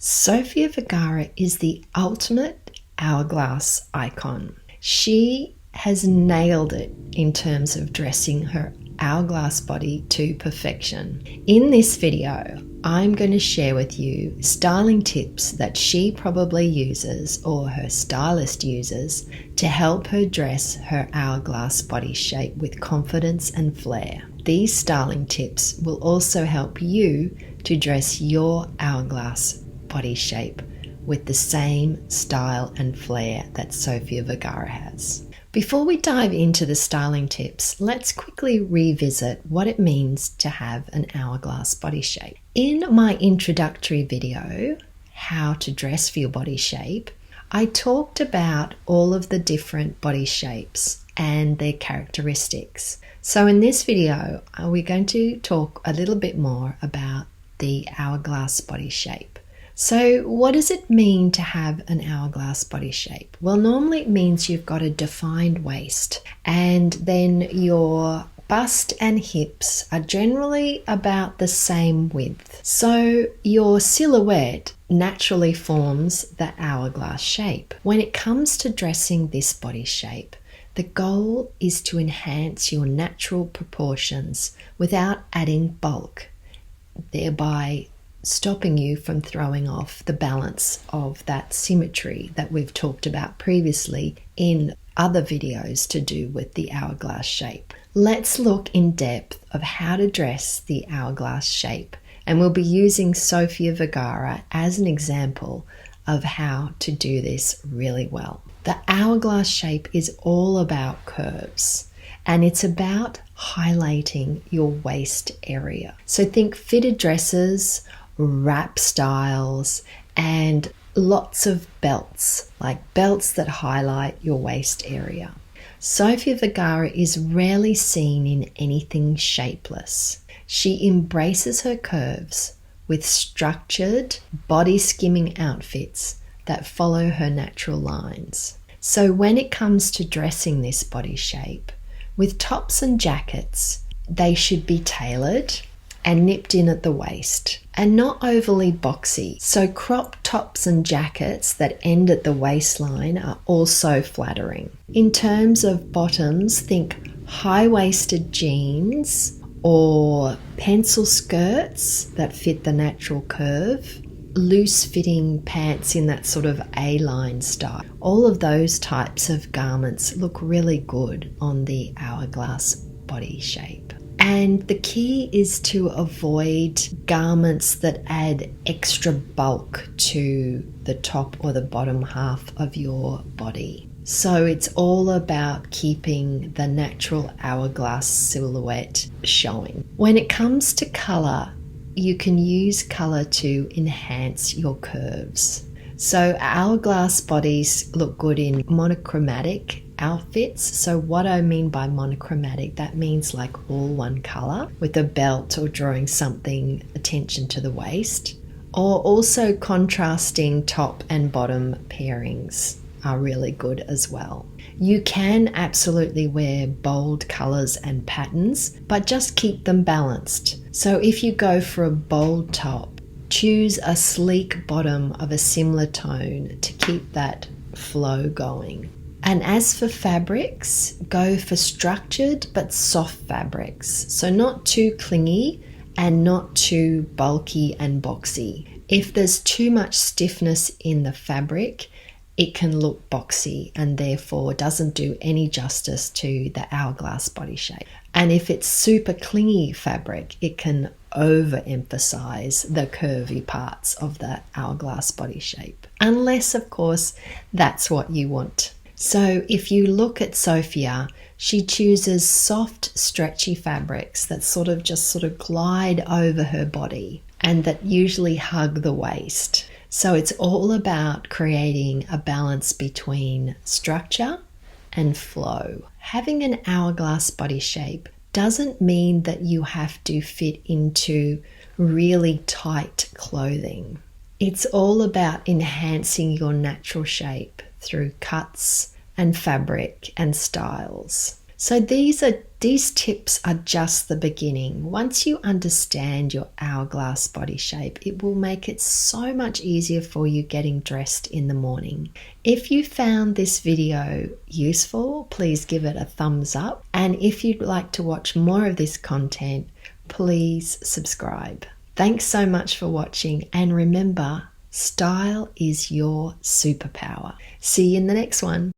Sophia Vergara is the ultimate hourglass icon. She has nailed it in terms of dressing her hourglass body to perfection. In this video, I'm going to share with you styling tips that she probably uses or her stylist uses to help her dress her hourglass body shape with confidence and flair. These styling tips will also help you to dress your hourglass body shape with the same style and flair that Sophia Vergara has. Before we dive into the styling tips, let's quickly revisit what it means to have an hourglass body shape. In my introductory video, How to Dress for Your Body Shape, I talked about all of the different body shapes and their characteristics. So in this video, we're going to talk a little bit more about the hourglass body shape. So what does it mean to have an hourglass body shape? Well, normally it means you've got a defined waist, and then your bust and hips are generally about the same width. So your silhouette naturally forms the hourglass shape. When it comes to dressing this body shape, the goal is to enhance your natural proportions without adding bulk, thereby stopping you from throwing off the balance of that symmetry that we've talked about previously in other videos to do with the hourglass shape. Let's look in depth of how to dress the hourglass shape, and we'll be using Sophia Vergara as an example of how to do this really well. The hourglass shape is all about curves, and it's about highlighting your waist area. So think fitted dresses, wrap styles, and lots of belts, like belts that highlight your waist area. Sophia Vergara is rarely seen in anything shapeless. She embraces her curves with structured, body-skimming outfits that follow her natural lines. So when it comes to dressing this body shape, with tops and jackets, they should be tailored and nipped in at the waist and not overly boxy. So crop tops and jackets that end at the waistline are also flattering. In terms of bottoms, think high-waisted jeans or pencil skirts that fit the natural curve, loose-fitting pants in that sort of A-line style. All of those types of garments look really good on the hourglass body shape. And the key is to avoid garments that add extra bulk to the top or the bottom half of your body. So it's all about keeping the natural hourglass silhouette showing. When it comes to color, you can use color to enhance your curves. So hourglass bodies look good in monochromatic outfits. So what I mean by monochromatic, that means like all one color with a belt or drawing something attention to the waist, or also contrasting top and bottom pairings are really good as well. You can absolutely wear bold colors and patterns, but just keep them balanced. So if you go for a bold top, choose a sleek bottom of a similar tone to keep that flow going. And as for fabrics, go for structured but soft fabrics. So not too clingy and not too bulky and boxy. If there's too much stiffness in the fabric, it can look boxy and therefore doesn't do any justice to the hourglass body shape. And if it's super clingy fabric, it can overemphasize the curvy parts of the hourglass body shape. Unless, of course, that's what you want. So if you look at Sophia, she chooses soft, stretchy fabrics that sort of glide over her body and that usually hug the waist. So it's all about creating a balance between structure and flow. Having an hourglass body shape doesn't mean that you have to fit into really tight clothing. It's all about enhancing your natural shape through cuts and fabric and styles. So these are These tips are just the beginning. Once you understand your hourglass body shape, it will make it so much easier for you getting dressed in the morning. If you found this video useful, please give it a thumbs up. And if you'd like to watch more of this content, please subscribe. Thanks so much for watching, and remember, style is your superpower. See you in the next one.